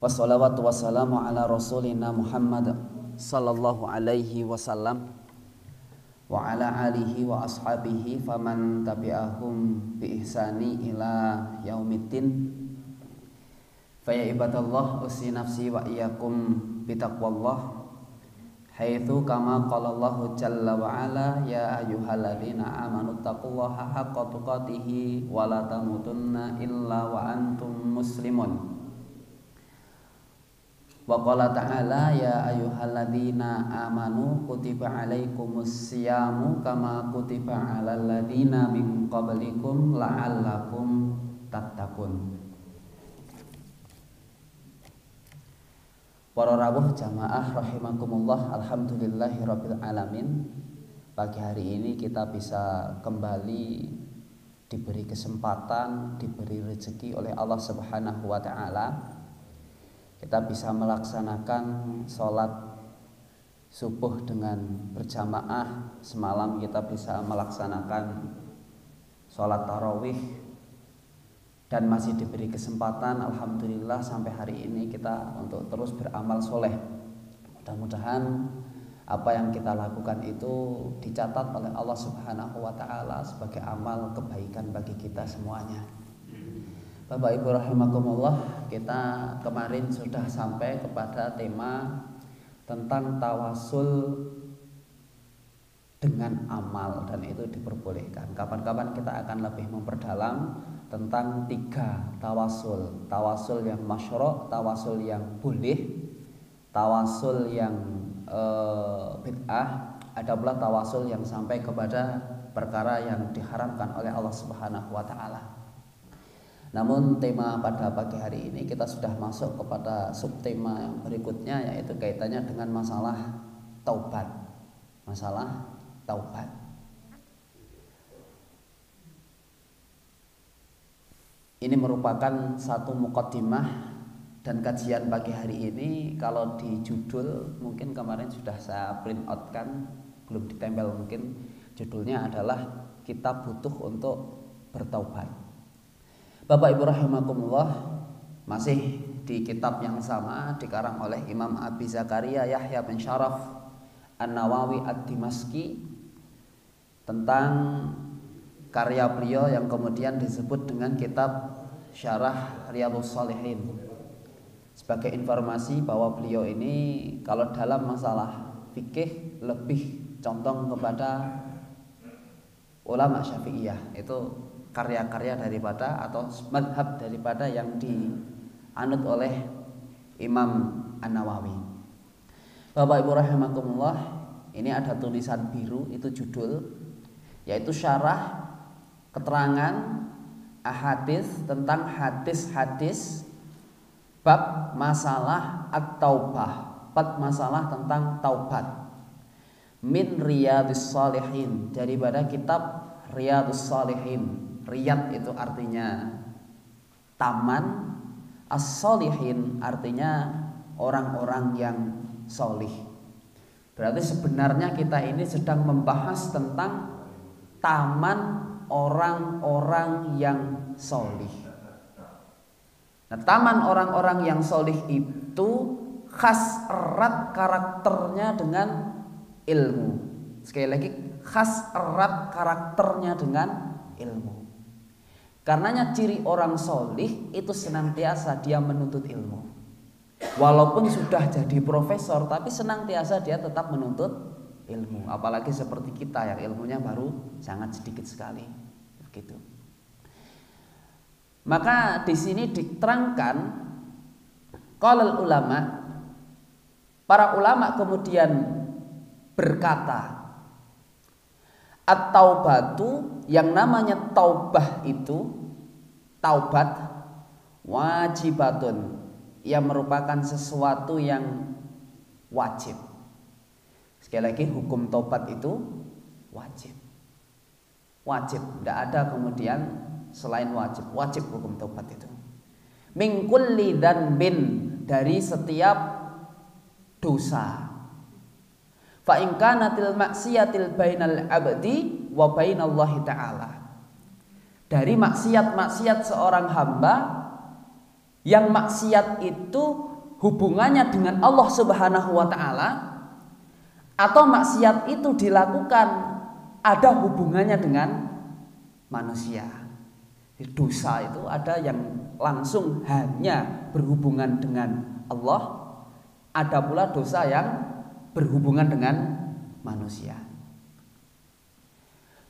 Wassalawatu wassalamu ala rasulina Muhammad sallallahu alaihi wasallam wa ala alihi wa ashabihi faman tabi'ahum bi ihsani ila yaumiddin. Faya ibadallah, usi nafsi wa iyyakum bitaqwallah, haitsu kama qala Allah jalla wa ala ya ayyuhalladzina amanu taqullaha haqqa tuqatih wa la tamutunna illa wa antum muslimun. Wa qala ta'ala ya ayyuhalladzina amanu kutiba alaikumus siyamu kama kutiba alal ladzina min qablikum la'allakum tattaqun. Para rawuh jamaah rahimakumullah, alhamdulillahirabbil alamin. Pagi hari ini kita bisa kembali diberi kesempatan, diberi rezeki oleh Allah Subhanahu wa taala. Kita bisa melaksanakan sholat subuh dengan berjamaah. Semalam kita bisa melaksanakan sholat tarawih dan masih diberi kesempatan, alhamdulillah sampai hari ini kita untuk terus beramal soleh. Mudah-mudahan apa yang kita lakukan itu dicatat oleh Allah Subhanahu wa taala sebagai amal kebaikan bagi kita semuanya. Bapak Ibu rahimakumullah, kita kemarin sudah sampai kepada tema tentang tawasul dengan amal, dan itu diperbolehkan. Kapan-kapan kita akan lebih memperdalam tentang tiga tawasul. Tawasul yang masyru', tawasul yang boleh, tawasul yang bid'ah, ada pula tawasul yang sampai kepada perkara yang diharamkan oleh Allah Subhanahu wa taala. Namun tema pada pagi hari ini kita sudah masuk kepada subtema yang berikutnya, yaitu kaitannya dengan masalah taubat. Masalah taubat. Ini merupakan satu muqaddimah, dan kajian pagi hari ini kalau di judul mungkin kemarin sudah saya print out kan, belum ditempel mungkin. Judulnya adalah kita butuh untuk bertaubat. Bapak Ibu rahimakumullah, masih di kitab yang sama dikarang oleh Imam Abi Zakaria Yahya bin Syaraf An-Nawawi Ad-Dimashqi, tentang karya beliau yang kemudian disebut dengan kitab Syarah Riyadhus Shalihin. Sebagai informasi bahwa beliau ini kalau dalam masalah fikih lebih condong kepada ulama Syafi'iyah, itu karya-karya daripada atau madhab daripada yang dianut oleh Imam An-Nawawi. Bapak Ibu rahimakumullah, ini ada tulisan biru, itu judul, yaitu syarah keterangan ahadits tentang hadis-hadis bab masalah at-taubah, bab masalah tentang taubat, min Riyadhus Shalihin, daripada kitab Riyadhus Shalihin. Riyad itu artinya taman, as-shalihin artinya orang-orang yang solih. Berarti sebenarnya kita ini sedang membahas tentang taman orang-orang yang solih. Nah, taman orang-orang yang solih itu khas erat karakternya dengan ilmu. Sekali lagi, khas erat karakternya dengan ilmu. Karenanya ciri orang solih itu senantiasa dia menuntut ilmu. Walaupun sudah jadi profesor, tapi senantiasa dia tetap menuntut ilmu. Apalagi seperti kita yang ilmunya baru sangat sedikit sekali, begitu. Maka di sini diterangkan, qalal ulama, para ulama kemudian berkata, at-taubatu, yang namanya taubah itu, taubat wajibatun, yang merupakan sesuatu yang wajib. Sekali lagi, hukum taubat itu wajib. Wajib, tidak ada kemudian selain wajib. Wajib hukum taubat itu. Min kulli dzanbin, dari setiap dosa. Fa in kanatil maksiatil bainal abdi wa bainallahi ta'ala, dari maksiat-maksiat seorang hamba yang maksiat itu hubungannya dengan Allah Subhanahu wa taala, atau maksiat itu dilakukan ada hubungannya dengan manusia. Dosa itu ada yang langsung hanya berhubungan dengan Allah, ada pula dosa yang berhubungan dengan manusia.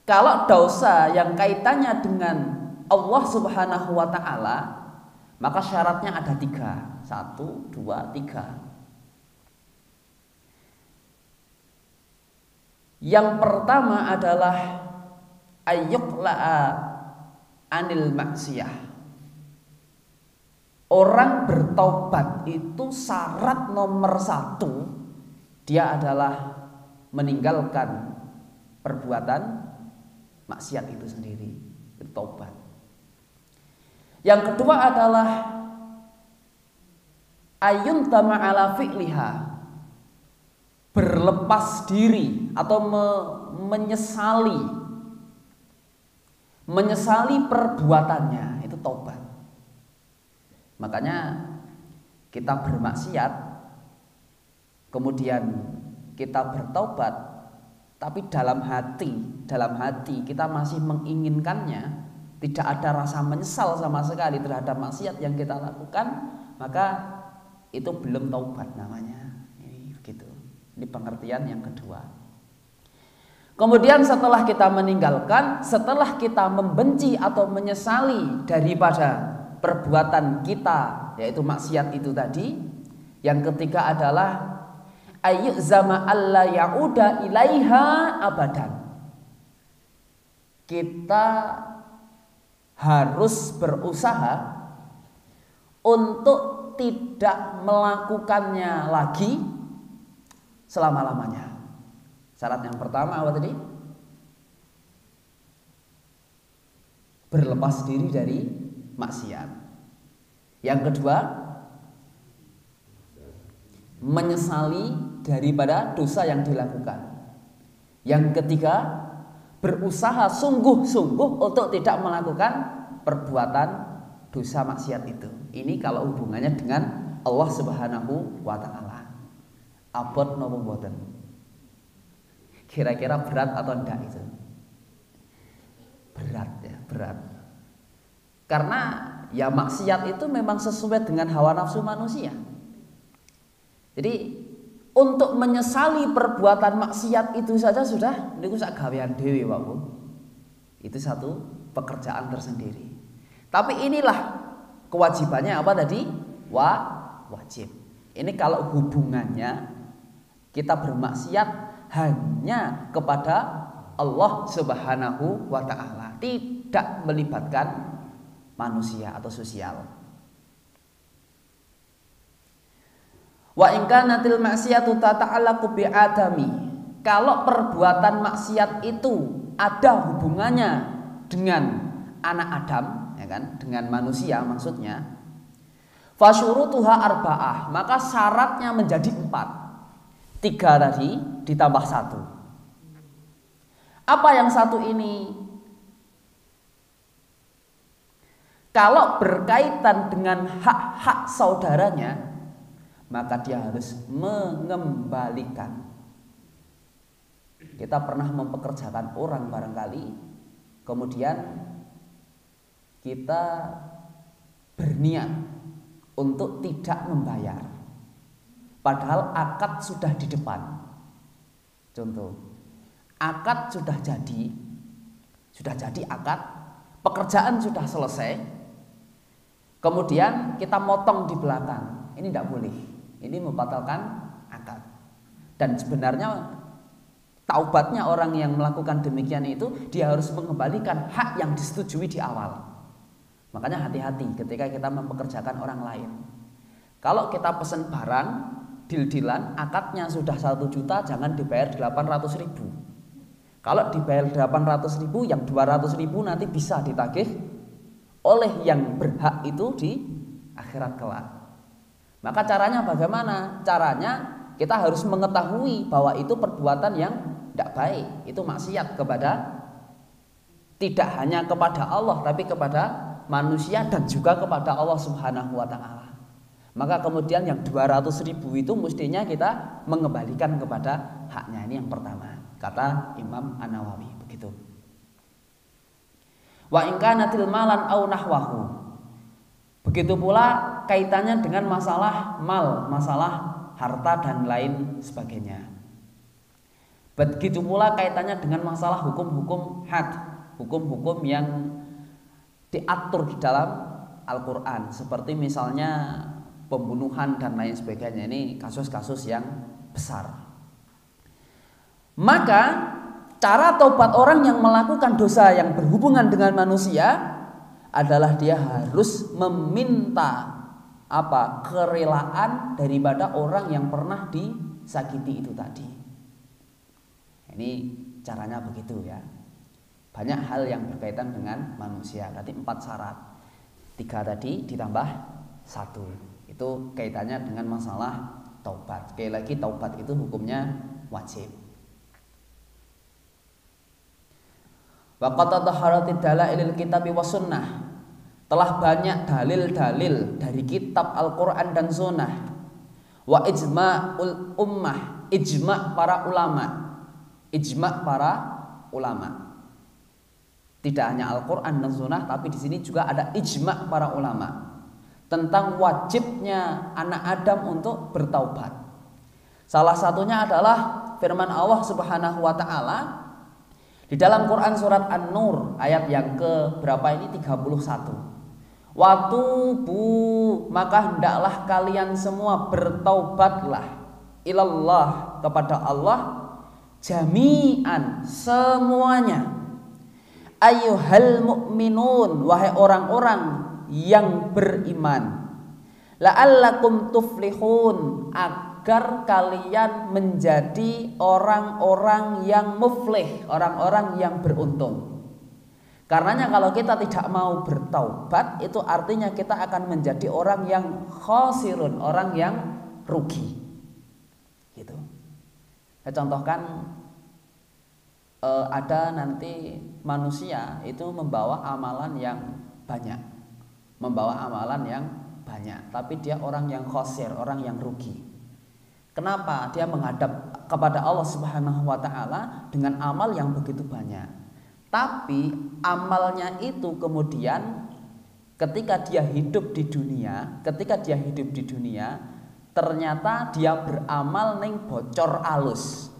Kalau dosa yang kaitannya dengan Allah Subhanahu wa taala, maka syaratnya ada 3. 1, 2, 3. Yang pertama adalah ayyuqla'a anil maksiyah. Orang bertaubat itu syarat nomor 1, dia adalah meninggalkan perbuatan maksiat itu sendiri, bertaubat. Yang kedua adalah ayuntama ala fi'liha, berlepas diri atau menyesali perbuatannya, itu taubat. Makanya kita bermaksiat, kemudian kita bertaubat, tapi dalam hati kita masih menginginkannya, tidak ada rasa menyesal sama sekali terhadap maksiat yang kita lakukan, maka itu belum taubat namanya. Ini begitu. Ini pengertian yang kedua. Kemudian setelah kita meninggalkan, setelah kita membenci atau menyesali daripada perbuatan kita, yaitu maksiat itu tadi, yang ketiga adalah ayyuzama alla ya'uda ilaiha abadan. Kita harus berusaha untuk tidak melakukannya lagi selama-lamanya. Syarat yang pertama apa tadi? Berlepas diri dari maksiat. Yang kedua, menyesali daripada dosa yang dilakukan. Yang ketiga, berusaha sungguh-sungguh untuk tidak melakukan perbuatan dosa maksiat itu. Ini kalau hubungannya dengan Allah Subhanahu wa taala. Abot napa mboten? Kira-kira berat atau enggak itu? Berat ya, berat. Karena ya maksiat itu memang sesuai dengan hawa nafsu manusia. Jadi untuk menyesali perbuatan maksiat itu saja sudah niku sak gawean dhewe, Pak Bu. Itu satu pekerjaan tersendiri. Tapi inilah kewajibannya apa tadi? Wajib. Ini kalau hubungannya kita bermaksiat hanya kepada Allah Subhanahu wa taala, tidak melibatkan manusia atau sosial. Wa in kanatil maksiatu tata'allaqu bi adami. Kalau perbuatan maksiat itu ada hubungannya dengan anak Adam, ya kan, dengan manusia maksudnya, fasyurutuha arba'ah, maka syaratnya menjadi 4. 3 tadi ditambah 1. Apa yang 1 ini? Kalau berkaitan dengan hak-hak saudaranya, maka dia harus mengembalikan. Kita pernah mempekerjakan orang barangkali, kemudian kita berniat untuk tidak membayar, padahal akad sudah di depan. Contoh, akad sudah jadi akad, pekerjaan sudah selesai, kemudian kita motong di belakang. Ini tidak boleh, ini membatalkan akad. Dan sebenarnya taubatnya orang yang melakukan demikian itu, dia harus mengembalikan hak yang disetujui di awal. Makanya hati-hati ketika kita mempekerjakan orang lain. Kalau kita pesen barang, deal-dealan, akadnya sudah 1 juta, jangan dibayar 800.000. Kalau dibayar 800.000, yang 200.000 nanti bisa ditagih oleh yang berhak itu di akhirat kelak. Maka caranya bagaimana? Caranya kita harus mengetahui bahwa itu perbuatan yang tidak baik, itu maksiat kepada, tidak hanya kepada Allah tapi kepada manusia dan juga kepada Allah Subhanahu wa taala. Maka kemudian yang 200.000 itu mestinya kita mengembalikan kepada haknya. Ini yang pertama, kata Imam An-Nawawi begitu. Wa in kanatil malan au nahwahu. Begitu pula kaitannya dengan masalah mal, masalah harta dan lain sebagainya. Begitu pula kaitannya dengan masalah hukum-hukum had, hukum-hukum yang diatur di dalam Al-Quran, seperti misalnya pembunuhan dan lain sebagainya. Ini kasus-kasus yang besar. Maka cara taubat orang yang melakukan dosa yang berhubungan dengan manusia adalah dia harus meminta kerelaan daripada orang yang pernah disakiti itu tadi. Ini caranya begitu ya. Banyak hal yang berkaitan dengan manusia. Berarti 4 syarat. 3 tadi ditambah 1. Itu kaitannya dengan masalah taubat. Sekali lagi taubat itu hukumnya wajib. Wa qad tadahharatid dalailil kitabi was sunnah. Telah banyak dalil-dalil dari kitab Al-Qur'an dan sunnah. Wa ijma'ul ummah, ijma' para ulama. Ijma' para ulama. Tidak hanya Al-Qur'an dan sunnah, tapi di sini juga ada ijma' para ulama tentang wajibnya anak Adam untuk bertaubat. Salah satunya adalah firman Allah Subhanahu wa taala di dalam Quran surat An-Nur ayat yang ke berapa ini, 31. Watubu, maka hendaklah kalian semua bertaubatlah ilallah, kepada Allah, jami'an, semuanya. Ayyuhal mu'minun, wahai orang-orang yang beriman, la'allakum tuflihun, agar kalian menjadi orang-orang yang muflih, orang-orang yang beruntung. Karenanya kalau kita tidak mau bertaubat, itu artinya kita akan menjadi orang yang khosirun, orang yang rugi. Gitu. Saya contohkan, ada nanti manusia itu membawa amalan yang banyak, tapi dia orang yang khosir, orang yang rugi. Kenapa? Dia menghadap kepada Allah Subhanahu wa taala dengan amal yang begitu banyak. Tapi amalnya itu kemudian ketika dia hidup di dunia, ternyata dia beramal ning bocor alus.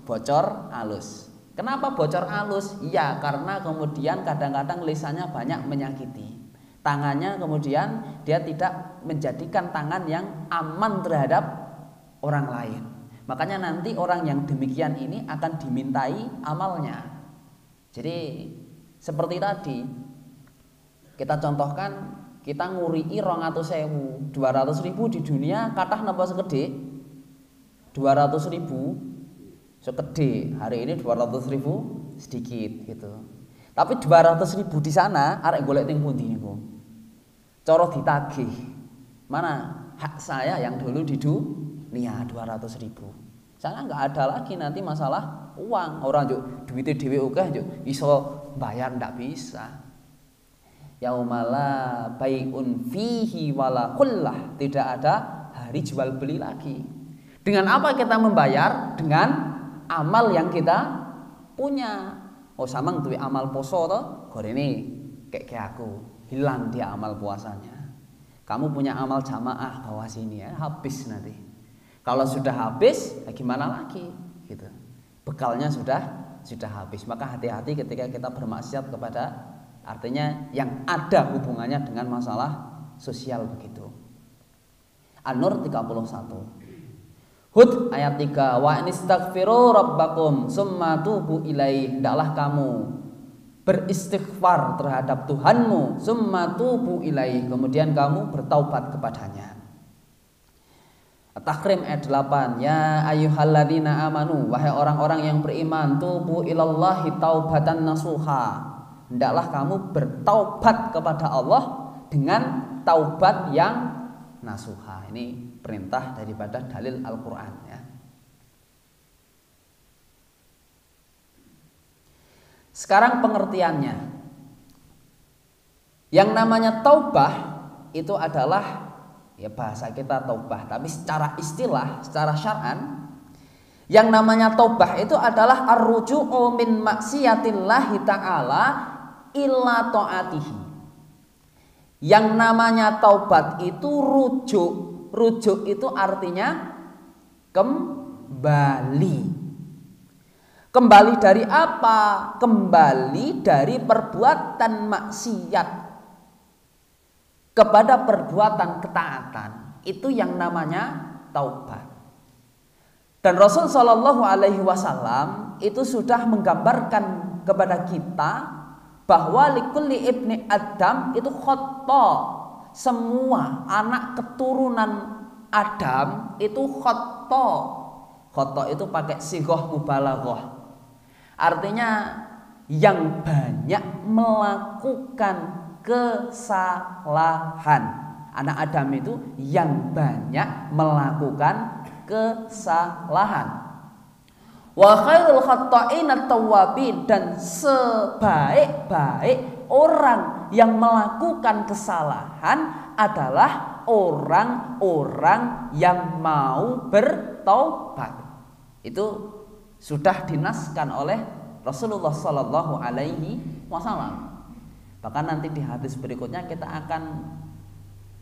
Kenapa bocor alus? Ya karena kemudian kadang-kadang lisannya banyak menyakiti. Tangannya kemudian dia tidak menjadikan tangan yang aman terhadap orang lain. Makanya nanti orang yang demikian ini akan dimintai amalnya. Jadi seperti tadi kita contohkan, kita ngurii 200.000 di dunia kathah napa segede 200.000 segede, hari ini 200.000 sedikit gitu. Tapi 200.000 di sana arek golek teng pundi niku? Cara ditagih. Mana hak saya yang dulu di dunia 200.000. Sana enggak ada lagi nanti masalah uang. Orang juk duwite dhewe akeh juk iso bayar, ndak bisa. Yaumala bai'un fihi wala khullah, tidak ada hari jual beli lagi. Dengan apa kita membayar? Dengan amal yang kita punya. Oh samang duwe amal poso to, gorene kayak aku, hilang dia amal puasanya. Kamu punya amal jamaah bawa sini ya, habis nanti. Kalau sudah habis, ya gimana lagi? Gitu. Bekalnya sudah habis. Maka hati-hati ketika kita bermaksiat kepada, artinya yang ada hubungannya dengan masalah sosial begitu. An-Nur 31. Hud ayat 3, wa anistaghfiru rabbakum summa tubu ilaih, hendaklah kamu beristighfar terhadap Tuhanmu, summa tubu ilaih, kemudian kamu bertaubat kepadanya. At-Tahrim ayat 8, ya ayyuhalladzina amanu, wahai orang-orang yang beriman, tubu ilallahi taubatan nasuha, hendaklah kamu bertaubat kepada Allah dengan taubat yang nasuha. Ini perintah daripada dalil Al-Qur'an ya. Sekarang pengertiannya. Yang namanya taubah itu adalah ya bahasa kita taubah, tapi secara istilah, secara syar'an yang namanya taubah itu adalah ar-ruju'u min maksiatillahi ta'ala ila ta'atihi. Yang namanya taubat itu rujuk. Rujuk itu artinya kembali. Kembali dari apa? Kembali dari perbuatan maksiat kepada perbuatan ketaatan. Itu yang namanya taubat. Dan Rasul Shallallahu Alaihi Wasallam itu sudah menggambarkan kepada kita bahwa likulli ibni Adam itu khotta. Semua anak keturunan Adam itu khotta. Khotta itu pakai sighah mubalaghah. Artinya yang banyak melakukan kesalahan. Anak Adam itu yang banyak melakukan kesalahan. Wa khairul khatta'in at-tawwabin, dan sebaik-baik orang yang melakukan kesalahan adalah orang-orang yang mau bertaubat. Itu sudah dinaskan oleh Rasulullah Sallallahu Alaihi Wasallam. Bahkan nanti di hadis berikutnya kita akan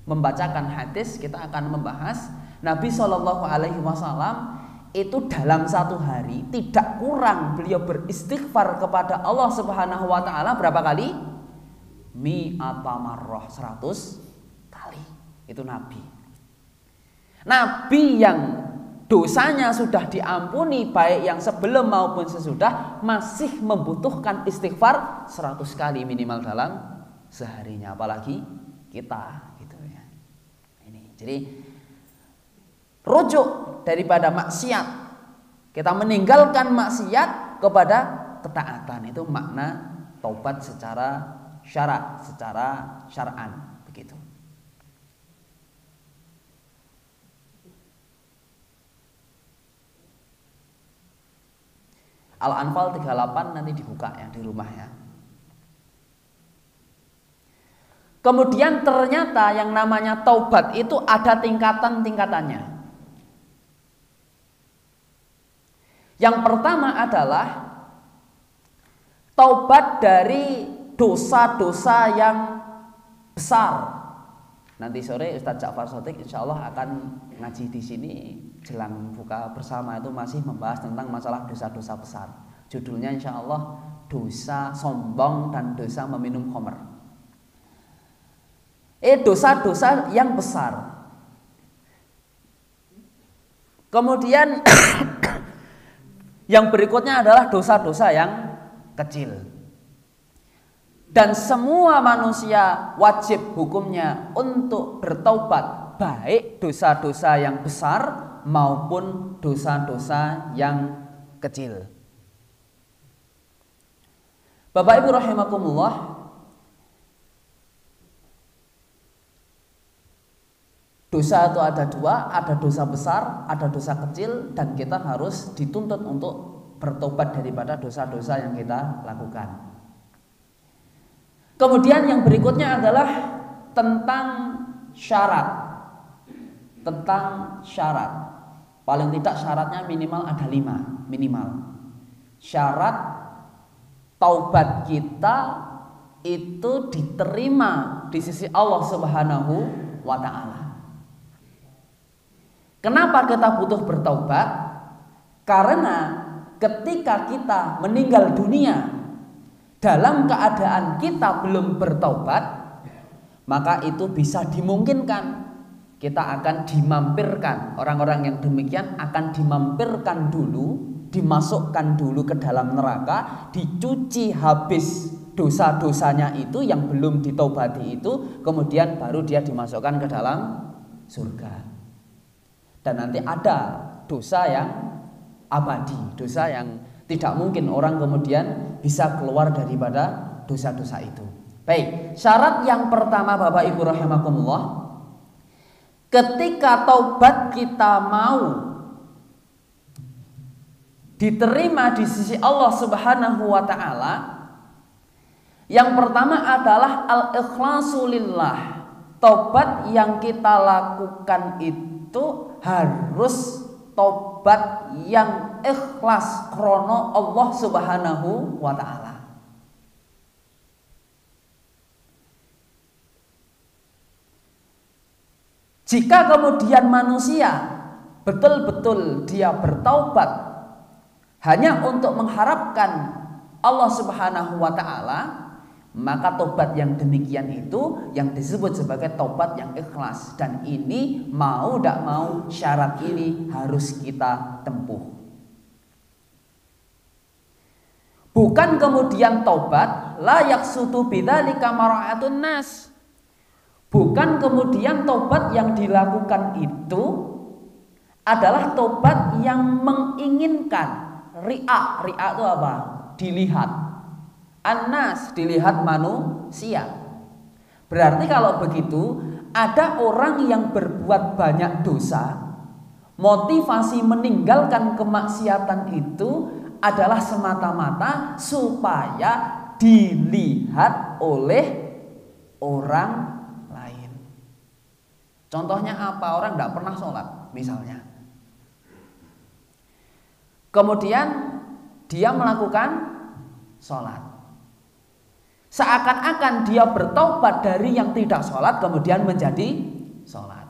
membacakan hadis, kita akan membahas Nabi Sallallahu Alaihi Wasallam itu dalam satu hari tidak kurang beliau beristighfar kepada Allah Subhanahu Wa Taala berapa kali? Mi'ata marrah, 100 kali. Itu Nabi. Nabi yang dosanya sudah diampuni baik yang sebelum maupun sesudah masih membutuhkan istighfar 100 kali minimal dalam seharinya, apalagi kita gitu ya. Ini. Jadi rujuk daripada maksiat, kita meninggalkan maksiat kepada ketaatan, itu makna taubat secara syarat, secara syar'an begitu. Al-Anfal 38 nanti dibuka ya di rumah ya. Kemudian ternyata yang namanya taubat itu ada tingkatan-tingkatannya. Yang pertama adalah taubat dari dosa-dosa yang besar. Nanti sore Ustadz Ja'far Shadiq insya Allah akan ngaji di sini jelang buka bersama, itu masih membahas tentang masalah dosa-dosa besar. Judulnya insya Allah dosa sombong dan dosa meminum khamr. Dosa-dosa yang besar. Kemudian yang berikutnya adalah dosa-dosa yang kecil. Dan semua manusia wajib hukumnya untuk bertaubat, baik dosa-dosa yang besar maupun dosa-dosa yang kecil. Bapak Ibu rahimakumullah, dosa itu ada dua, ada dosa besar, ada dosa kecil, dan kita harus dituntut untuk bertobat daripada dosa-dosa yang kita lakukan. Kemudian yang berikutnya adalah tentang syarat. Tentang syarat. Paling tidak syaratnya minimal ada 5, minimal. Syarat taubat kita itu diterima di sisi Allah Subhanahu wa Ta'ala. Kenapa kita butuh bertaubat? Karena ketika kita meninggal dunia dalam keadaan kita belum bertaubat, maka itu bisa dimungkinkan kita akan dimampirkan. Orang-orang yang demikian akan dimampirkan dulu, dimasukkan dulu ke dalam neraka, dicuci habis dosa-dosanya itu yang belum ditaubati itu, kemudian baru dia dimasukkan ke dalam surga. Dan nanti ada dosa yang abadi, dosa yang tidak mungkin orang kemudian bisa keluar daripada dosa-dosa itu. Baik, syarat yang pertama Bapak Ibu rahimakumullah, ketika taubat kita mau diterima di sisi Allah Subhanahu wa Ta'ala, yang pertama adalah al-ikhlasu lillah, tobat yang kita lakukan itu harus tobat yang ikhlas krono Allah Subhanahu wa ta'ala. Jika kemudian manusia betul-betul dia bertaubat hanya untuk mengharapkan Allah Subhanahu wa ta'ala, maka tobat yang demikian itu yang disebut sebagai tobat yang ikhlas. Dan ini mau tidak mau syarat ini harus kita tempuh. Bukan kemudian tobat la yaksutu bidzalika mara'atun nas. Bukan kemudian tobat yang dilakukan itu adalah tobat yang menginginkan ri'a. Ri'a itu apa? Dilihat. An-nas, dilihat manusia. Berarti kalau begitu ada orang yang berbuat banyak dosa, motivasi meninggalkan kemaksiatan itu adalah semata-mata supaya dilihat oleh orang lain. Contohnya apa? Orang tidak pernah sholat misalnya, kemudian dia melakukan sholat, seakan-akan dia bertobat dari yang tidak sholat kemudian menjadi sholat.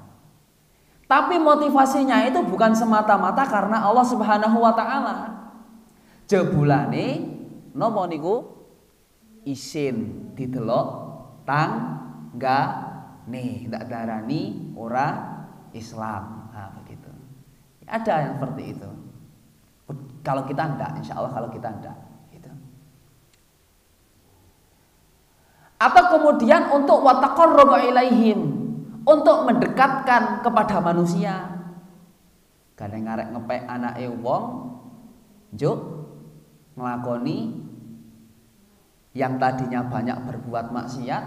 Tapi motivasinya itu bukan semata-mata karena Allah Subhanahu wa ta'ala. Jebulane napa niku isin didelok tanggane, ndak darani ora Islam. Nah, begitu. Ada yang seperti itu. Kalau kita ndak, insya Allah kalau kita ndak. Atau kemudian untuk wataqarrabu ilaihim, untuk mendekatkan kepada manusia. Kadang ngarek ngepek anake wong njuk nglakoni yang tadinya banyak berbuat maksiat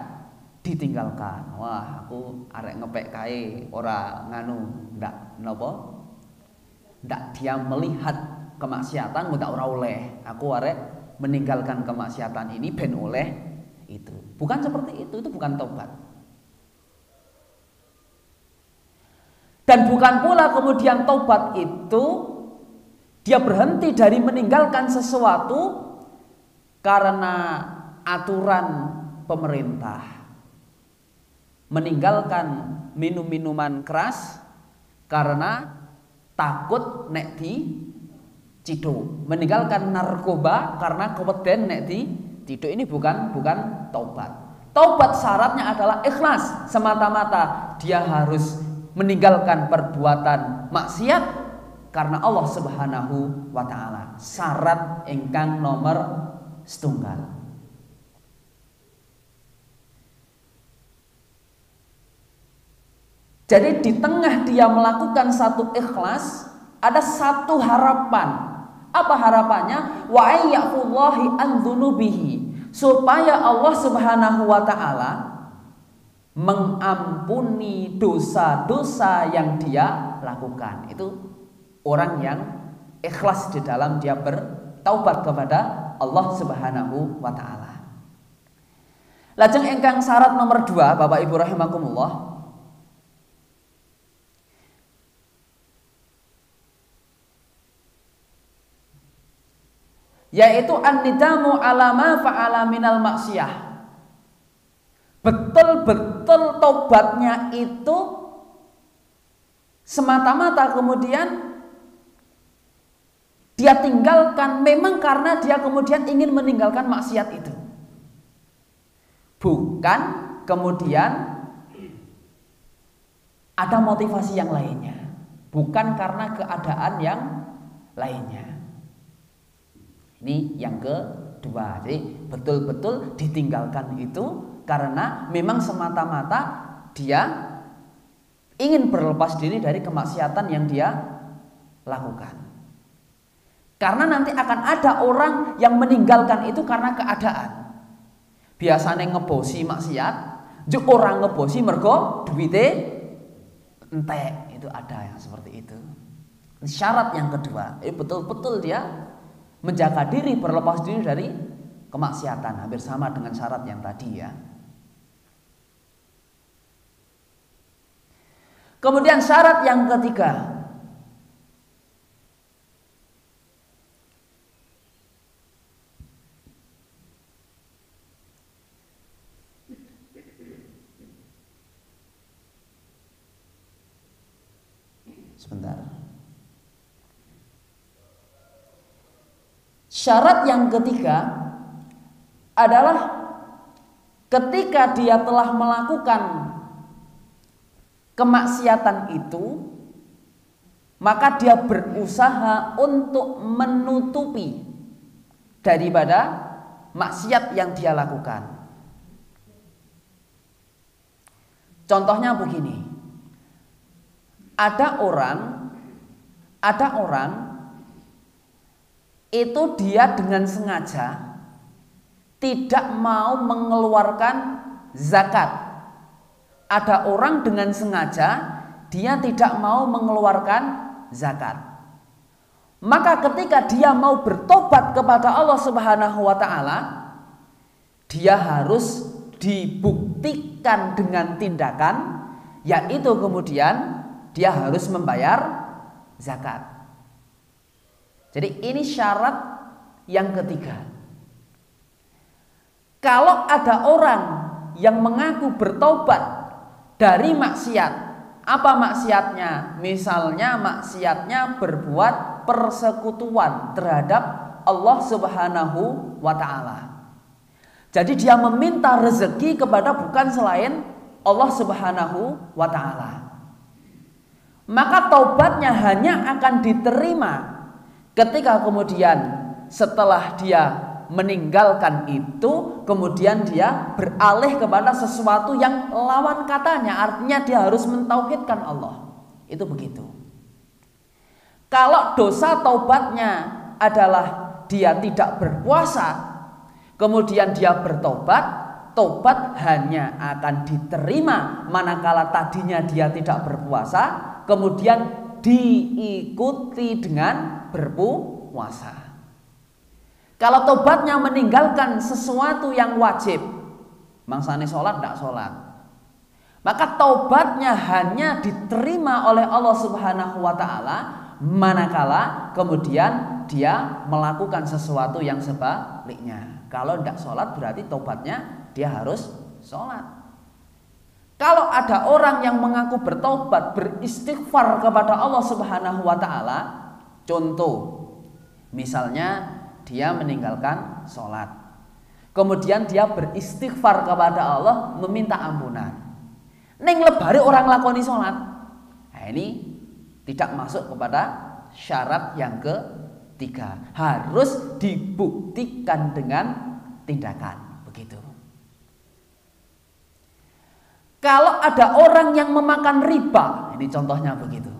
ditinggalkan. Wah, aku arek ngepek kae ora nganu, ndak napa? Ndak dia melihat kemaksiatan ndak ora oleh. Aku arek meninggalkan kemaksiatan ini ben oleh itu. Bukan seperti itu bukan tobat. Dan bukan pula kemudian tobat itu dia berhenti dari meninggalkan sesuatu karena aturan pemerintah, meninggalkan minum-minuman keras karena takut nek di ciduk, meninggalkan narkoba karena keweden nek di ciduk. Ini bukan taubat. Taubat syaratnya adalah ikhlas, semata-mata dia harus meninggalkan perbuatan maksiat karena Allah Subhanahu wa ta'ala. Syarat ingkang nomor setunggal. Jadi di tengah dia melakukan satu ikhlas, ada satu harapan. Apa harapannya? Wa ayyaqullahi an dzunubihi, supaya Allah Subhanahu wa ta'ala mengampuni dosa-dosa yang dia lakukan. Itu orang yang ikhlas di dalam dia bertaubat kepada Allah Subhanahu wa ta'ala. Lajeng ingkang syarat nomor 2, Bapak Ibu rahimakumullah, yaitu an-nidamu ala ma fa'ala minal maksiyah. Betul-betul tobatnya itu semata-mata kemudian dia tinggalkan memang karena dia kemudian ingin meninggalkan maksiat itu, bukan kemudian ada motivasi yang lainnya, bukan karena keadaan yang lainnya. Ini yang kedua. Jadi betul-betul ditinggalkan itu karena memang semata-mata dia ingin berlepas diri dari kemaksiatan yang dia lakukan. Karena nanti akan ada orang yang meninggalkan itu karena keadaan. Biasanya ngebosi maksiat, juk orang ngebosi mergo duwite entek. Itu ada yang seperti itu. Syarat yang kedua, betul-betul dia menjaga diri, berlepas diri dari kemaksiatan. Hampir sama dengan syarat yang tadi ya. Kemudian syarat yang ketiga, sebentar. Syarat yang ketiga adalah ketika dia telah melakukan kemaksiatan itu, maka dia berusaha untuk menutupi daripada maksiat yang dia lakukan. Contohnya begini, ada orang itu dia dengan sengaja tidak mau mengeluarkan zakat. Ada orang dengan sengaja dia tidak mau mengeluarkan zakat. Maka ketika dia mau bertobat kepada Allah Subhanahu wa taala, dia harus dibuktikan dengan tindakan, yaitu kemudian dia harus membayar zakat. Jadi ini syarat yang ketiga. Kalau ada orang yang mengaku bertobat dari maksiat, apa maksiatnya? Misalnya maksiatnya berbuat persekutuan terhadap Allah Subhanahu wa taala. Jadi dia meminta rezeki kepada bukan selain Allah Subhanahu wa taala. Maka taubatnya hanya akan diterima ketika kemudian setelah dia meninggalkan itu, kemudian dia beralih kepada sesuatu yang lawan katanya. Artinya dia harus mentauhidkan Allah. Itu begitu. Kalau dosa taubatnya adalah dia tidak berpuasa, kemudian dia bertobat, tobat hanya akan diterima manakala tadinya dia tidak berpuasa, kemudian diikuti dengan berpuasa. Kalau tobatnya meninggalkan sesuatu yang wajib, mangsane sholat tidak sholat, maka tobatnya hanya diterima oleh Allah Subhanahu wa taala manakala kemudian dia melakukan sesuatu yang sebaliknya. Kalau tidak sholat berarti tobatnya dia harus sholat. Kalau ada orang yang mengaku bertobat, beristighfar kepada Allah Subhanahu wa taala, contoh misalnya dia meninggalkan sholat, kemudian dia beristighfar kepada Allah, meminta ampunan. Neng lebari orang lakoni sholat, nah ini tidak masuk kepada syarat yang ketiga. Harus dibuktikan dengan tindakan. Begitu. Kalau ada orang yang memakan riba, ini contohnya begitu.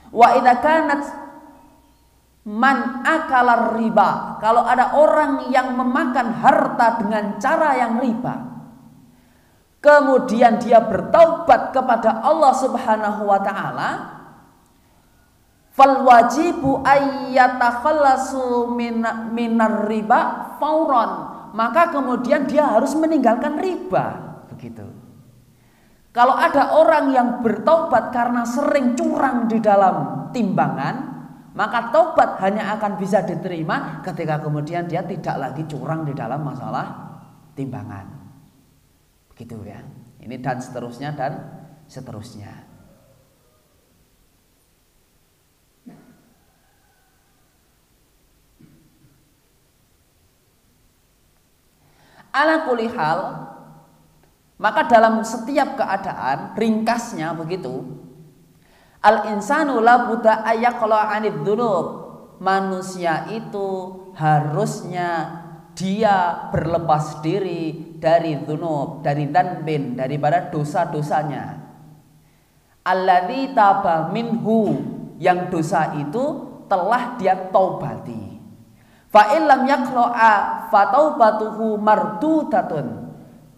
Wa idza kanat man akala riba, kalau ada orang yang memakan harta dengan cara yang riba, kemudian dia bertaubat kepada Allah Subhanahu wa taala, fal wajibu ayyatakhallasu minar riba fauran, maka kemudian dia harus meninggalkan riba. Begitu. Kalau ada orang yang bertaubat karena sering curang di dalam timbangan, maka taubat hanya akan bisa diterima ketika kemudian dia tidak lagi curang di dalam masalah timbangan. Begitu ya. Ini dan seterusnya dan seterusnya. Ala kulli hal, maka dalam setiap keadaan, ringkasnya begitu, al-insanu la budda ayyaqla 'anid dzunub. Manusia itu harusnya dia berlepas diri dari dzunub, dari dzanbin, daripada dosa-dosanya. Alladzi taba minhu, yang dosa itu telah dia taubati. Fa illam yaqla'a fa taubatuhu mardudatun.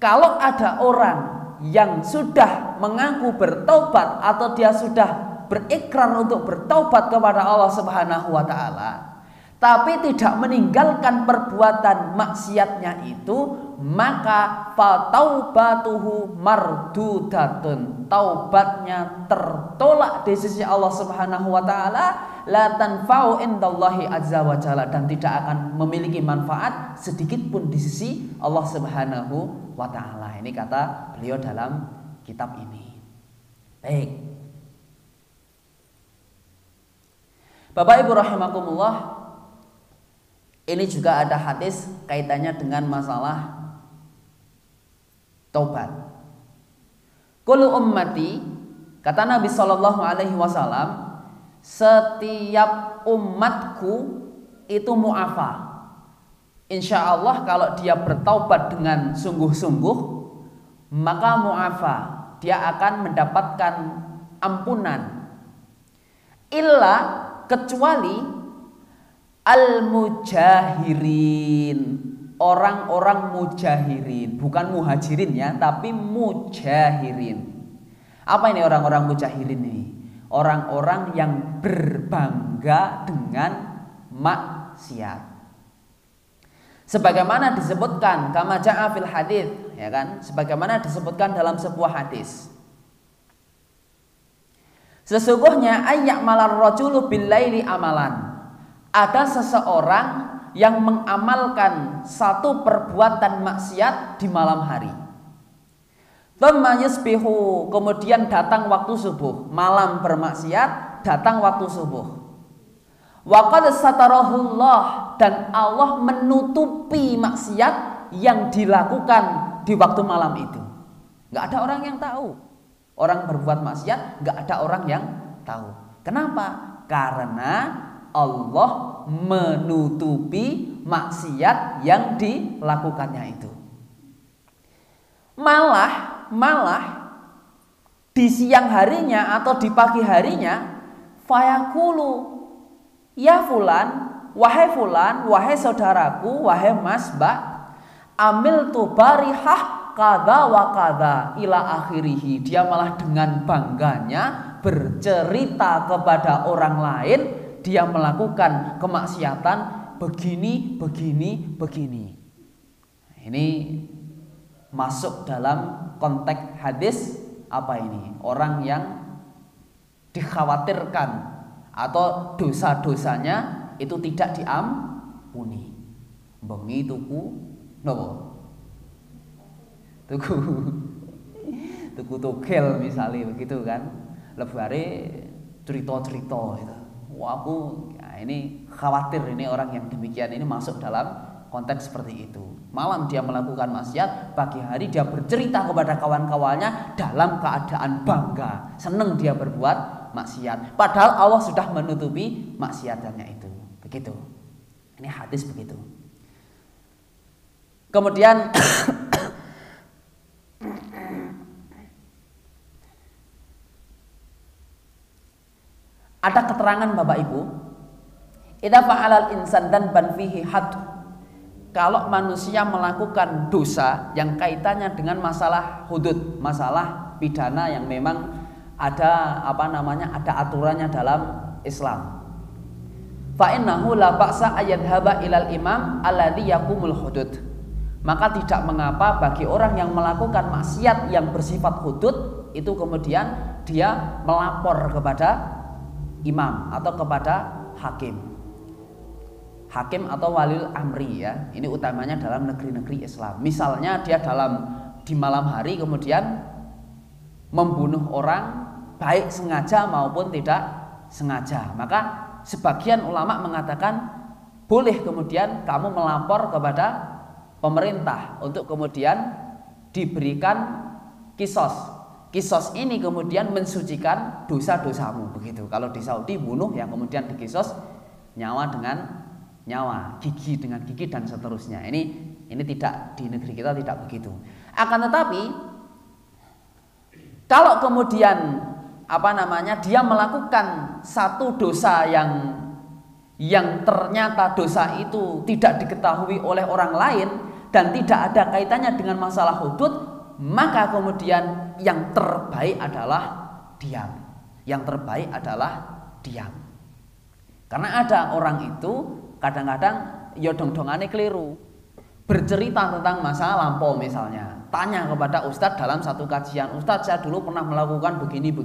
Kalau ada orang yang sudah mengaku bertaubat atau dia sudah berikrar untuk bertaubat kepada Allah Subhanahu wa taala, tapi tidak meninggalkan perbuatan maksiatnya itu, maka fataubatuhu mardudatun, taubatnya tertolak di sisi Allah Subhanahu wa taala, la tanfa'u indallahi azza wa jalla, dan tidak akan memiliki manfaat sedikit pun di sisi Allah Subhanahu wa taala. Ini kata beliau dalam kitab ini. Baik. Bapak Ibu rahimakumullah, ini juga ada hadis kaitannya dengan masalah taubat. Kullu ummati, kata Nabi Shallallahu Alaihi Wasallam, setiap umatku itu mu'afa. Insya Allah kalau dia bertaubat dengan sungguh-sungguh, maka mu'afa, dia akan mendapatkan ampunan. Illa, kecuali al-mujahirin, orang-orang mujahirin, bukan muhajirin ya, tapi mujahirin. Apa ini orang-orang mujahirin ini? Orang-orang yang berbangga dengan maksiat. Sebagaimana disebutkan kama ja'a fil hadits, ya kan? Sebagaimana disebutkan dalam sebuah hadis. Sesungguhnya ayya'malar rajulu bil laili amalan. Ada seseorang yang mengamalkan satu perbuatan maksiat di malam hari. Thumma yusbihu, kemudian datang waktu subuh, malam bermaksiat, datang waktu subuh. Wa qad satarahullah, dan Allah menutupi maksiat yang dilakukan di waktu malam itu. Enggak ada orang yang tahu. Orang berbuat maksiat, enggak ada orang yang tahu. Kenapa? Karena Allah menutupi maksiat yang dilakukannya itu. Malah di siang harinya atau di pagi harinya, fayaqulu, ya fulan, wahai saudaraku, wahai mas, mbak, amil tu barihah kada wa kada ila akhirihi. Dia malah dengan bangganya bercerita kepada orang lain, dia melakukan kemaksiatan begini. Ini masuk dalam konteks hadis apa ini? Orang yang dikhawatirkan atau dosa-dosanya itu tidak diampuni. Bengi tuku nopo? Tuku togel misalnya begitu kan. Lebare cerita-cerita itu. Wah, aku ya ini khawatir ini orang yang demikian ini masuk dalam konteks seperti itu. Malam dia melakukan maksiat, pagi hari dia bercerita kepada kawan-kawannya dalam keadaan bangga, senang dia berbuat maksiat. Padahal Allah sudah menutupi maksiatannya itu. Begitu. Ini hadis begitu. Kemudian ada keterangan Bapak Ibu, idza fa'alal insan dan ban fihi had, kalau manusia melakukan dosa yang kaitannya dengan masalah hudud, masalah pidana yang memang ada ada aturannya dalam Islam. Fa innahu la ba'sa ayadhaba ilal imam alladhi yaqumul hudud. Maka tidak mengapa bagi orang yang melakukan maksiat yang bersifat hudud itu kemudian dia melapor kepada imam atau kepada hakim atau waliul amri ya. Ini utamanya dalam negeri-negeri Islam. Misalnya dia di malam hari kemudian membunuh orang baik sengaja maupun tidak sengaja. Maka sebagian ulama mengatakan boleh kemudian kamu melapor kepada pemerintah untuk kemudian diberikan kisos. Kisos ini kemudian mensucikan dosa-dosamu begitu. Kalau di Saudi bunuh yang kemudian dikisos nyawa dengan nyawa, gigi dengan gigi dan seterusnya. Ini tidak, di negeri kita tidak begitu. Akan tetapi kalau kemudian dia melakukan satu dosa yang ternyata dosa itu tidak diketahui oleh orang lain dan tidak ada kaitannya dengan masalah hudud, maka kemudian yang terbaik adalah diam. Yang terbaik adalah diam. Karena ada orang itu kadang-kadang ya dong-dongane keliru. Bercerita tentang masa lampau misalnya, tanya kepada ustadz dalam satu kajian, ustadz saya dulu pernah melakukan begini,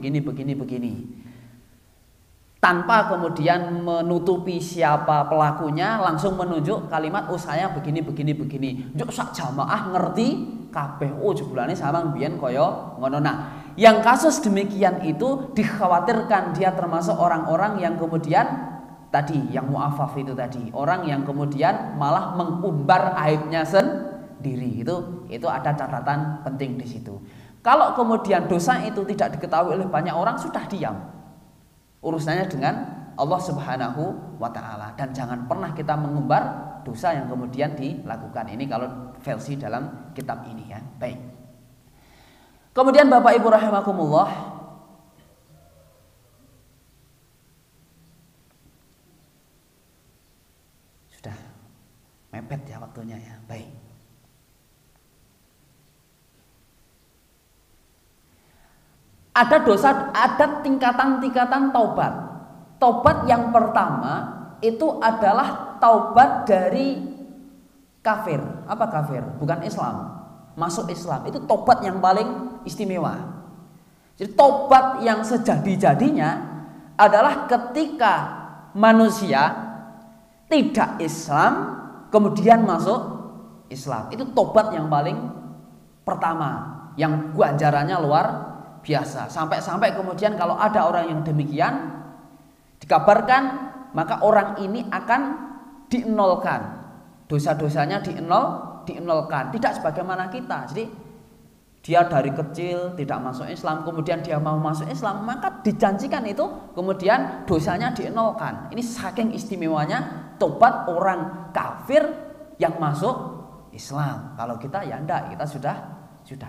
tanpa kemudian menutupi siapa pelakunya, langsung menunjuk kalimat saya begini. Njuk sak jamaah ngerti kabeh jebulane sampean biyen kaya ngono. Nah, yang kasus demikian itu dikhawatirkan dia termasuk orang-orang yang kemudian tadi yang mu'afaf itu tadi, orang yang kemudian malah mengumbar aibnya sendiri. Itu ada catatan penting di situ. Kalau kemudian dosa itu tidak diketahui oleh banyak orang, sudah diam. Urusannya dengan Allah Subhanahu wa taala, dan jangan pernah kita mengumbar dosa yang kemudian dilakukan. Ini kalau versi dalam kitab ini ya. Baik. Kemudian Bapak Ibu rahimakumullah, sudah mepet ya waktunya ya. Baik. Ada dosa, ada tingkatan-tingkatan taubat. Taubat yang pertama itu adalah taubat dari kafir. Apa kafir? Bukan Islam. Masuk Islam. Itu taubat yang paling istimewa. Jadi taubat yang sejadi-jadinya adalah ketika manusia tidak Islam kemudian masuk Islam. Itu taubat yang paling pertama, yang ganjarannya luar biasa. Sampai kemudian kalau ada orang yang demikian dikabarkan, maka orang ini akan dienolkan, dosa-dosanya dienolkan, tidak sebagaimana kita. Jadi dia dari kecil tidak masuk Islam, kemudian dia mau masuk Islam, maka dijanjikan itu kemudian dosanya dienolkan. Ini saking istimewanya tobat orang kafir yang masuk Islam. Kalau kita ya enggak, kita sudah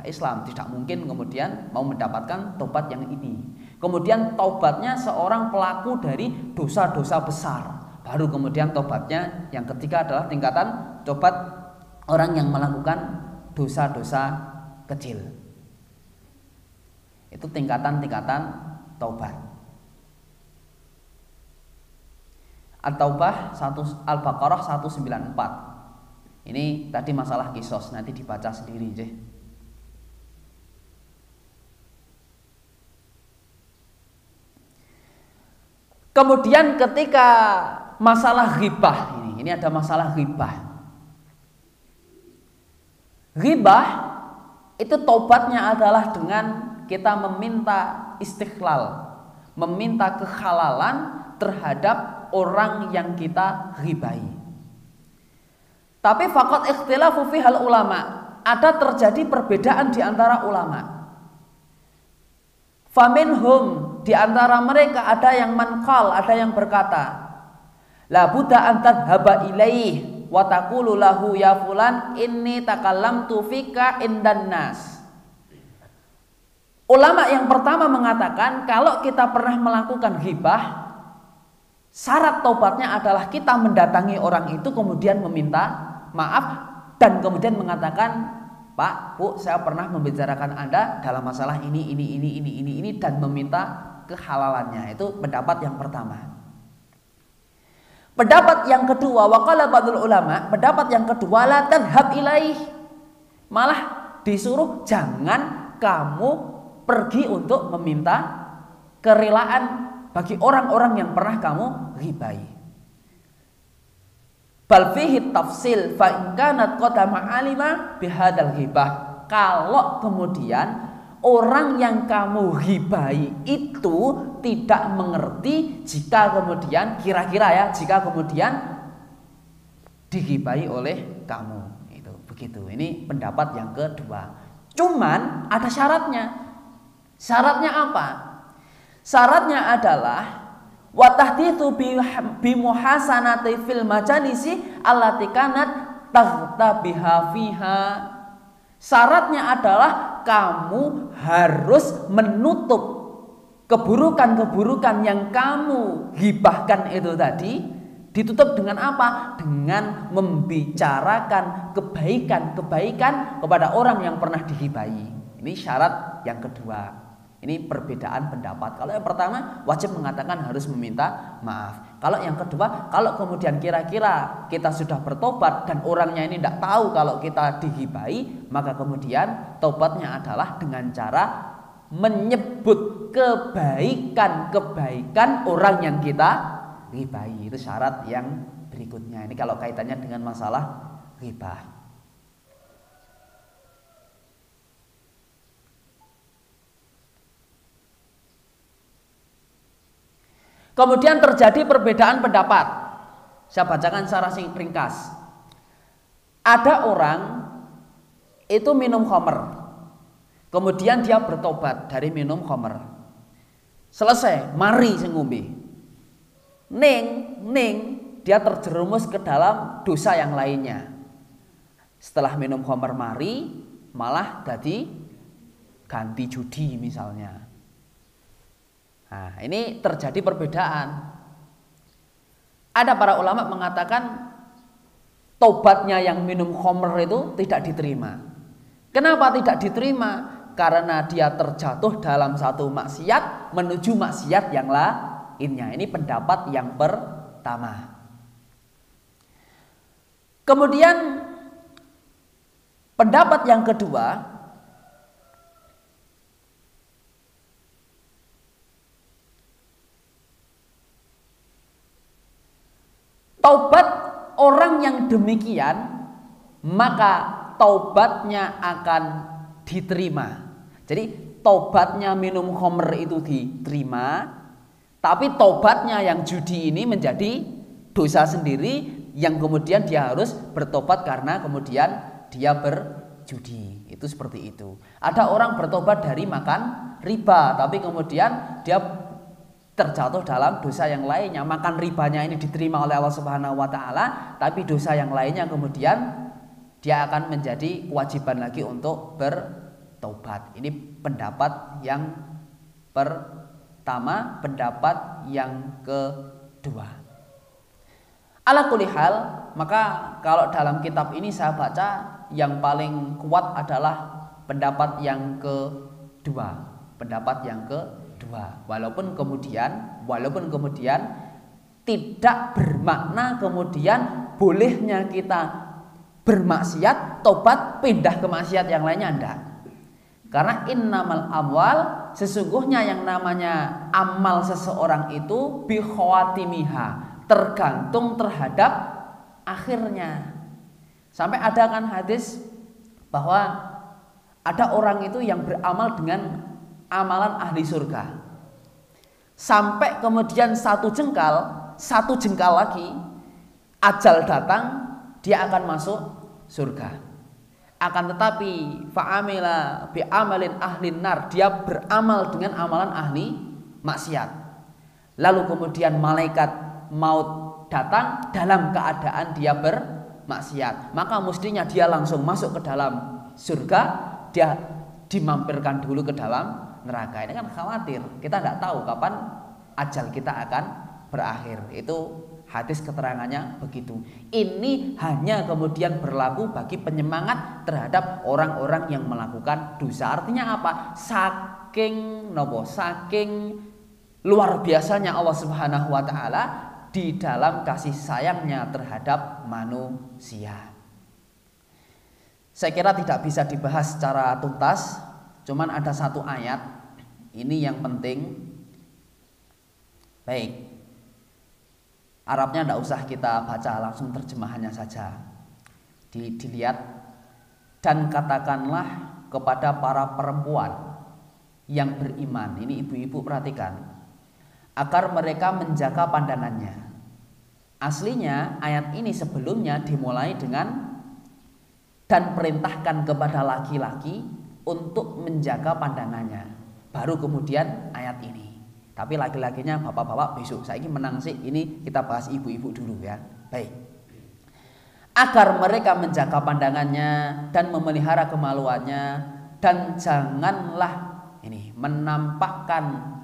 Islam, tidak mungkin kemudian mau mendapatkan tobat yang ini. Kemudian tobatnya seorang pelaku dari dosa-dosa besar, baru kemudian tobatnya yang ketiga adalah tingkatan tobat orang yang melakukan dosa-dosa kecil. Itu tingkatan-tingkatan taubat. At-Taubah Al-Baqarah 194. Ini tadi masalah kisos, nanti dibaca sendiri deh. Kemudian ketika masalah ghibah ini ada masalah ghibah. Ghibah itu tobatnya adalah dengan kita meminta istighlal, meminta kehalalan terhadap orang yang kita ghibahi. Tapi faqat ikhtilafu fihal ulama, ada terjadi perbedaan di antara ulama. Faminhum, di antara mereka ada yang manqal, ada yang berkata, la budda an tadhhaba ilaih wa taqulu lahu ya fulan inni takallamtu fika indan nas. Ulama yang pertama mengatakan kalau kita pernah melakukan ghibah, syarat taubatnya adalah kita mendatangi orang itu kemudian meminta maaf dan kemudian mengatakan, Pak, Bu, saya pernah membicarakan Anda dalam masalah ini dan meminta kehalalannya. Itu pendapat yang pertama. Pendapat yang kedua, waqala ba'dul ulama, pendapat yang kedua la tadhhab ilaih. Malah disuruh jangan kamu pergi untuk meminta kerelaan bagi orang-orang yang pernah kamu ghibahi. Bal fihi tafsil fa in kanat qadama alima bihadzal ghibah. Kalau kemudian orang yang kamu ghibahi itu tidak mengerti jika kemudian kira-kira ya, jika kemudian dighibahi oleh kamu. Itu begitu. Ini pendapat yang kedua. Cuman ada syaratnya. Syaratnya apa? Syaratnya adalah wa tahditsu bi muhasanati fil majalisi allati kanat taghtabiha fiha. Syaratnya adalah kamu harus menutup keburukan-keburukan yang kamu gibahkan itu tadi. Ditutup dengan apa? Dengan membicarakan kebaikan-kebaikan kepada orang yang pernah digibahi. Ini syarat yang kedua. Ini perbedaan pendapat. Kalau yang pertama wajib mengatakan harus meminta maaf. Kalau yang kedua, kalau kemudian kira-kira kita sudah bertobat dan orangnya ini tidak tahu kalau kita digibai, maka kemudian tobatnya adalah dengan cara menyebut kebaikan-kebaikan orang yang kita gibai. Itu syarat yang berikutnya. Ini kalau kaitannya dengan masalah ghibah. Kemudian terjadi perbedaan pendapat. Saya bacakan secara ringkas. Ada orang itu minum khamr. Kemudian dia bertobat dari minum khamr. Selesai, mari sing ngombe. Ning dia terjerumus ke dalam dosa yang lainnya. Setelah minum khamr mari, malah jadi ganti judi misalnya. Nah, ini terjadi perbedaan. Ada para ulama mengatakan tobatnya yang minum khamr itu tidak diterima. Kenapa tidak diterima? Karena dia terjatuh dalam satu maksiat menuju maksiat yang lainnya. Ini pendapat yang pertama. Kemudian pendapat yang kedua, taubat orang yang demikian maka taubatnya akan diterima. Jadi taubatnya minum khamr itu diterima, tapi taubatnya yang judi ini menjadi dosa sendiri yang kemudian dia harus bertobat karena kemudian dia berjudi. Itu seperti itu. Ada orang bertobat dari makan riba, tapi kemudian dia terjatuh dalam dosa yang lainnya. Makan ribanya ini diterima oleh Allah Subhanahu wa taala, tapi dosa yang lainnya kemudian dia akan menjadi kewajiban lagi untuk bertobat. Ini pendapat yang pertama, pendapat yang kedua. Ala kulli hal, maka kalau dalam kitab ini saya baca yang paling kuat adalah pendapat yang kedua. Pendapat yang kedua. Walaupun kemudian tidak bermakna kemudian bolehnya kita bermaksiat, tobat, pindah ke maksiat yang lainnya, enggak. Karena innamal amwal, sesungguhnya yang namanya amal seseorang itu bi khawatimiha, tergantung terhadap akhirnya. Sampai ada kan hadis bahwa ada orang itu yang beramal dengan amalan ahli surga, sampai kemudian satu jengkal lagi ajal datang, dia akan masuk surga. Akan tetapi fa'amila bi amalin ahlin nar, dia beramal dengan amalan ahli maksiat. Lalu kemudian malaikat maut datang dalam keadaan dia bermaksiat, maka mestinya dia langsung masuk ke dalam surga, dia dimampirkan dulu ke dalam neraka. Ini kan khawatir, kita nggak tahu kapan ajal kita akan berakhir. Itu hadis keterangannya begitu. Ini hanya kemudian berlaku bagi penyemangat terhadap orang-orang yang melakukan dosa. Artinya apa? Saking luar biasanya Allah Subhanahu wa taala di dalam kasih sayangnya terhadap manusia. Saya kira tidak bisa dibahas secara tuntas, cuman ada satu ayat ini yang penting. Baik, Arabnya tidak usah kita baca, langsung terjemahannya saja. Dilihat. Dan katakanlah kepada para perempuan yang beriman, ini ibu-ibu perhatikan, agar mereka menjaga pandangannya. Aslinya ayat ini sebelumnya dimulai dengan dan perintahkan kepada laki-laki untuk menjaga pandangannya. Baru kemudian ayat ini. Tapi laki-lakinya bapak-bapak besok. Saya ingin menang sih, ini kita bahas ibu-ibu dulu ya. Baik. Agar mereka menjaga pandangannya dan memelihara kemaluannya, dan janganlah ini menampakkan,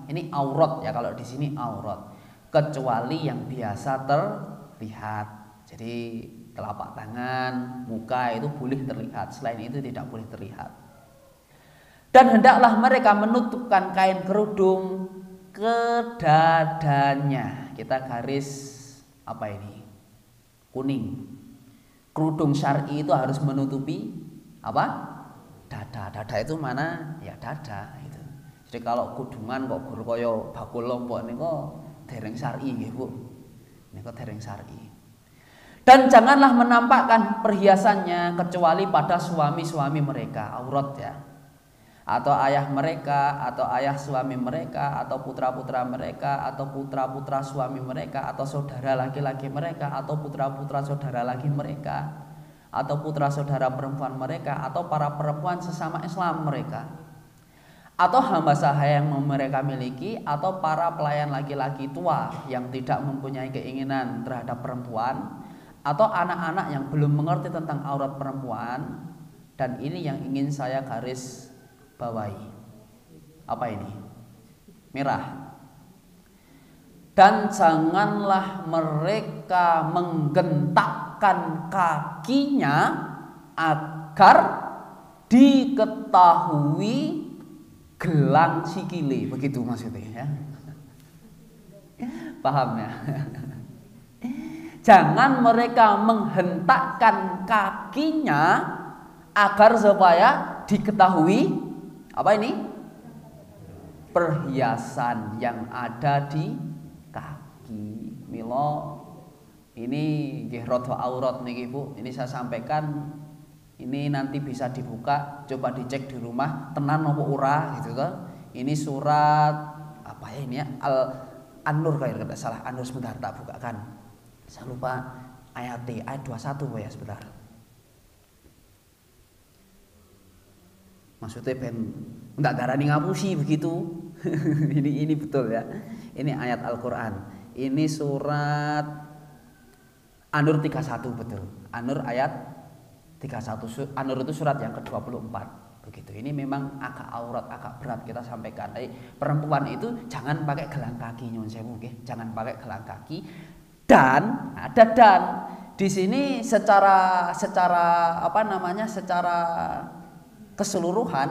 ini aurat ya, kalau di sini aurat, kecuali yang biasa terlihat. Jadi telapak tangan, muka itu boleh terlihat, selain itu tidak boleh terlihat. Dan hendaklah mereka menutupkan kain kerudung ke dadanya. kita garis apa ini? Kuning. Kerudung syar'i itu harus menutupi apa? Dada. Dada itu mana? Ya dada itu. Jadi kalau kudungan kok gur kaya bakul lompok niku dereng syar'i nggih, Bu. Niku dereng syar'i. Dan janganlah menampakkan perhiasannya kecuali pada suami-suami mereka, aurat ya. Atau ayah mereka, atau ayah suami mereka, atau putra-putra mereka, atau putra-putra suami mereka, atau saudara laki-laki mereka, atau putra-putra saudara laki mereka, atau putra saudara perempuan mereka, atau para perempuan sesama Islam mereka, atau hamba sahaya yang mereka miliki, atau para pelayan laki-laki tua yang tidak mempunyai keinginan terhadap perempuan, atau anak-anak yang belum mengerti tentang aurat perempuan. Dan ini yang ingin saya garis bawahi. Apa ini? Merah. Dan janganlah mereka menggentakkan kakinya agar diketahui gelang sikile. Begitu maksudnya ya. Paham ya? Jangan mereka menghentakkan kakinya agar supaya diketahui apa ini? Perhiasan yang ada di kaki. Milo ini nggih rada aurat niki Bu. Ini saya sampaikan, ini nanti bisa dibuka, coba dicek di rumah tenan apa ora gitu kan. Ini surat apa ya ini ya? An-Nur kalau tidak salah. An-Nur sebentar tak bukakan. Saya lupa ayat 21 ya sebentar. Maksudnya ben ndak darani ngapusi begitu. ini betul ya. Ini ayat Al-Qur'an. Ini surat An-Nur 31 betul. An-Nur ayat 31. An-Nur itu surat yang ke-24 begitu. Ini memang agak aurat, agak berat kita sampaikan. Perempuan itu jangan pakai gelang kaki nyuwun sewu nggih. Jangan pakai gelang kaki. Dan ada dan di sini secara apa namanya? Secara keseluruhan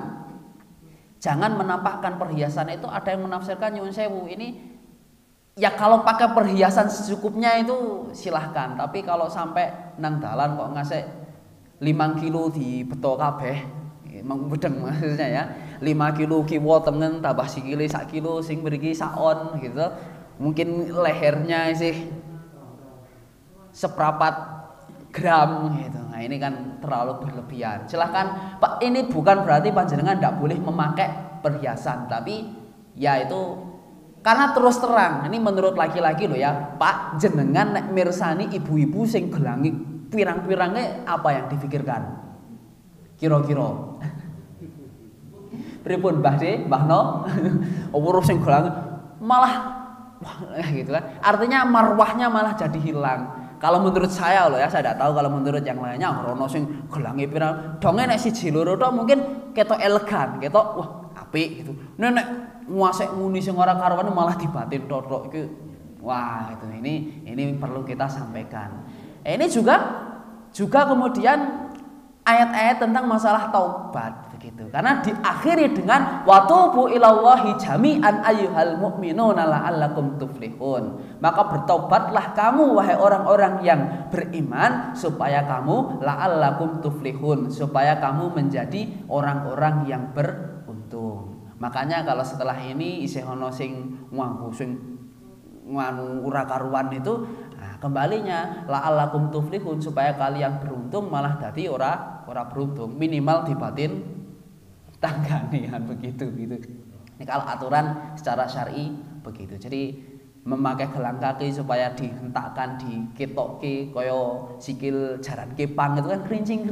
jangan menampakkan perhiasan itu. Ada yang menafsirkan nyuwun sewu ini ya kalau pakai perhiasan secukupnya itu silahkan, tapi kalau sampai nang dalan kok ngasih 5 kilo di beto kabeh emang bedeng maksudnya ya, 5 kilo kiwa tengen tambah sikile sak kilo sing mriki sak on gitu, mungkin lehernya sih seperempat gram gitu. Nah ini kan terlalu berlebihan. Silahkan Pak, ini bukan berarti panjenengan tidak boleh memakai perhiasan, tapi ya itu karena terus terang ini menurut laki-laki loh ya Pak, jenengan nek mirsani ibu-ibu sing gelangi pirang-pirangnya apa yang difikirkan kira-kira pripun Mbah De, Mbah No urus sing gelangi malah wah gitu kan, artinya marwahnya malah jadi hilang. Kalau menurut saya loh ya, saya tidak tahu kalau menurut yang lainnya rono sing gelangi pirang donge nek siji loro tok mungkin ketok elegan, ketok wah apik gitu. Nek nguasek muni sing ora karuan malah dibatin totok iki. Wah, itu ini perlu kita sampaikan. Ini juga kemudian ayat-ayat tentang masalah taubat begitu. Karena diakhiri dengan watubu ilallahi jami'an ayyuhal mu'minuna la'allakum tuflihun. Maka bertaubatlah kamu wahai orang-orang yang beriman supaya kamu la'allakum tuflihun, supaya kamu menjadi orang-orang yang beruntung. Makanya kalau setelah ini isih ana sing nganggo sing nganu ora karuan itu, nah kembalinya la'allakum tuflihun, supaya kalian beruntung malah dadi ora beruntung, minimal dibatin tanggane kan begitu gitu. Ini kalau aturan secara syar'i begitu. Jadi memakai gelang kaki supaya dihentakkan, diketokke kaya sikil jaran kepang itu kan kerincing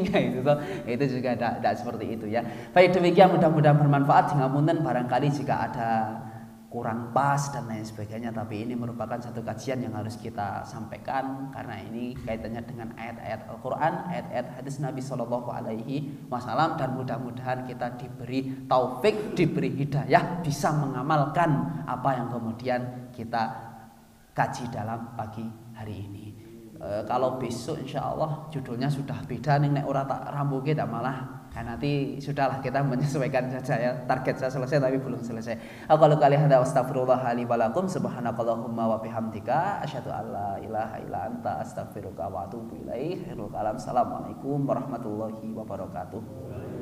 gitu toh. Itu juga tidak seperti itu ya. Baik, demikian mudah-mudahan bermanfaat. Ngapunten barangkali jika ada kurang pas dan lain sebagainya, tapi ini merupakan satu kajian yang harus kita sampaikan karena ini kaitannya dengan ayat-ayat Al-Quran, ayat-ayat hadis Nabi Shallallahu Alaihi Wasallam, dan mudah-mudahan kita diberi taufik, diberi hidayah, bisa mengamalkan apa yang kemudian kita kaji dalam pagi hari ini. Kalau besok insya Allah judulnya sudah beda nih, nek ora tak rambuke dah malah nanti sudahlah, kita menyesuaikan saja ya. Target saya selesai tapi belum selesai. Aku kali hada astagfirullah li walakum subhanakallahumma wa bihamdika asyhadu alla ilaha illa anta astaghfiruka wa atubu ilaik. Assalamualaikum warahmatullahi wabarakatuh.